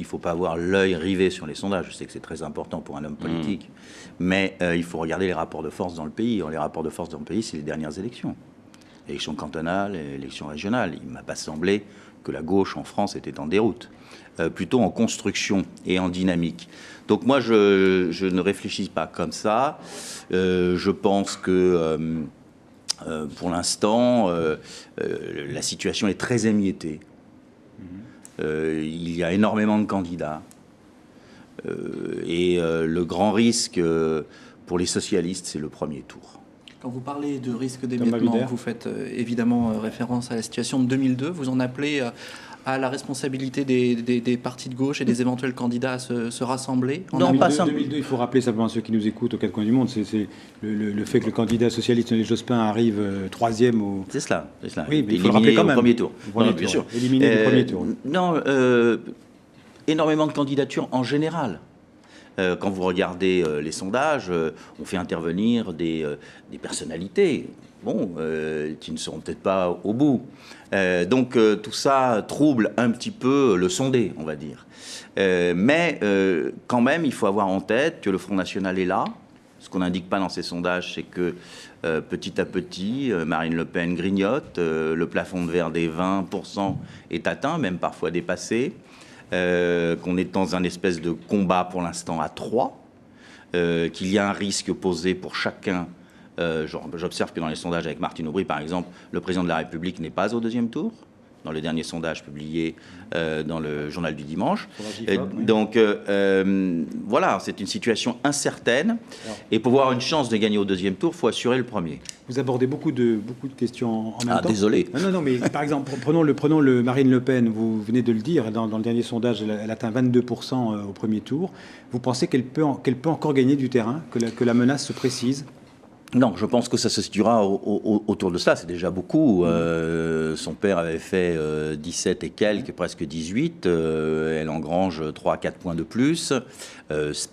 faut pas avoir l'œil rivé sur les sondages. Je sais que c'est très important pour un homme politique, mais il faut regarder les rapports de force dans le pays. Les rapports de force dans le pays, c'est les dernières élections. Élections cantonales, élections régionales. Il ne m'a pas semblé que la gauche en France était en déroute, plutôt en construction et en dynamique. Donc moi, je ne réfléchis pas comme ça. Je pense que pour l'instant, la situation est très émiettée. Il y a énormément de candidats. Et le grand risque pour les socialistes, c'est le premier tour. Quand vous parlez de risque d'émiettement, vous faites évidemment référence à la situation de 2002. Vous en appelez à la responsabilité des partis de gauche et des éventuels candidats à se rassembler. Non, pas ça. 2002, il faut rappeler simplement à ceux qui nous écoutent aux quatre coins du monde, c'est le fait que le candidat socialiste Lionel Jospin arrive troisième au... C'est cela. Oui, mais il faut le rappeler quand même. Premier tour. Bien sûr. Éliminé du premier tour. Non, énormément de candidatures en général. Quand vous regardez les sondages, on fait intervenir des personnalités, qui ne seront peut-être pas au bout. Donc tout ça trouble un petit peu le sondé, on va dire. Mais quand même, il faut avoir en tête que le Front National est là. Ce qu'on n'indique pas dans ces sondages, c'est que petit à petit, Marine Le Pen grignote, le plafond de verre des 20% est atteint, même parfois dépassé. Qu'on est dans un espèce de combat pour l'instant à 3, qu'il y a un risque posé pour chacun. J'observe que dans les sondages avec Martine Aubry, par exemple, le président de la République n'est pas au deuxième tour, dans le dernier sondage publié dans le journal du dimanche. Donc voilà, c'est une situation incertaine. Et pour avoir une chance de gagner au deuxième tour, il faut assurer le premier. Vous abordez beaucoup de questions en même temps. Désolé. Non, mais par exemple, prenons le Marine Le Pen, vous venez de le dire, dans le dernier sondage, elle atteint 22% au premier tour. Vous pensez qu'elle peut encore gagner du terrain, que la menace se précise ? Non, je pense que ça se situera autour de ça. C'est déjà beaucoup. Son père avait fait 17 et quelques, presque 18. Elle engrange 3 à 4 points de plus,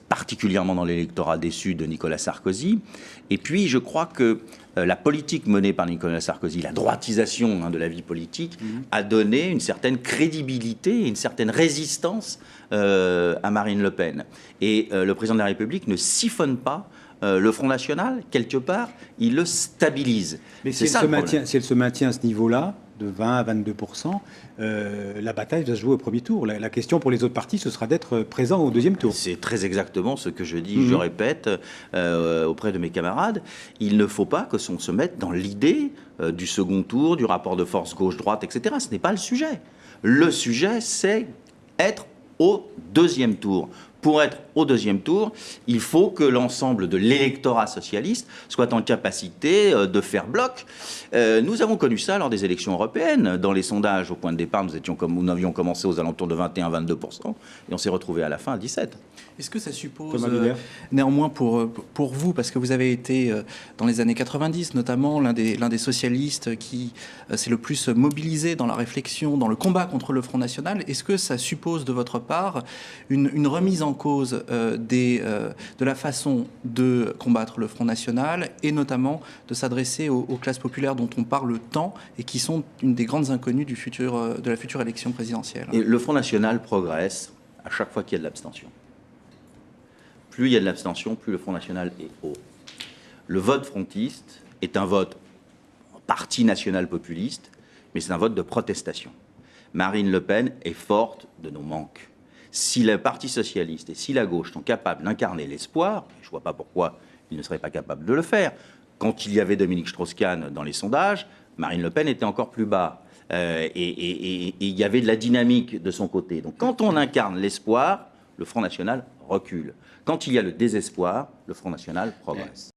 particulièrement dans l'électorat déçu de Nicolas Sarkozy. Et puis, je crois que la politique menée par Nicolas Sarkozy, la droitisation de la vie politique, a donné une certaine crédibilité, une certaine résistance à Marine Le Pen. Et le président de la République ne siphonne pas le Front National, quelque part, il le stabilise. Mais si elle se maintient à ce niveau-là, de 20 à 22%, la bataille va se jouer au premier tour. La question pour les autres partis, ce sera d'être présent au deuxième tour. C'est très exactement ce que je dis, je répète auprès de mes camarades. Il ne faut pas que l'on se mette dans l'idée du second tour, du rapport de force gauche-droite, etc. Ce n'est pas le sujet. Le sujet, c'est être au deuxième tour. Pour être au deuxième tour, il faut que l'ensemble de l'électorat socialiste soit en capacité de faire bloc. Nous avons connu ça lors des élections européennes. Dans les sondages, au point de départ, nous avions commencé aux alentours de 21-22%, et on s'est retrouvé à la fin à 17%. Est-ce que ça suppose, néanmoins pour vous, parce que vous avez été dans les années 90, notamment l'un des socialistes qui s'est le plus mobilisé dans la réflexion, dans le combat contre le Front National, est-ce que ça suppose de votre part une remise en cause de la façon de combattre le Front National et notamment de s'adresser aux classes populaires dont on parle tant et qui sont une des grandes inconnues de la future élection présidentielle? Et le Front National progresse à chaque fois qu'il y a de l'abstention. Plus il y a de l'abstention, plus le Front National est haut. Le vote frontiste est un vote parti national populiste, mais c'est un vote de protestation. Marine Le Pen est forte de nos manques. Si le Parti socialiste et si la gauche sont capables d'incarner l'espoir, je ne vois pas pourquoi ils ne seraient pas capables de le faire. Quand il y avait Dominique Strauss-Kahn dans les sondages, Marine Le Pen était encore plus bas. Et il y avait de la dynamique de son côté. Donc quand on incarne l'espoir, le Front National recule. Quand il y a le désespoir, le Front National progresse.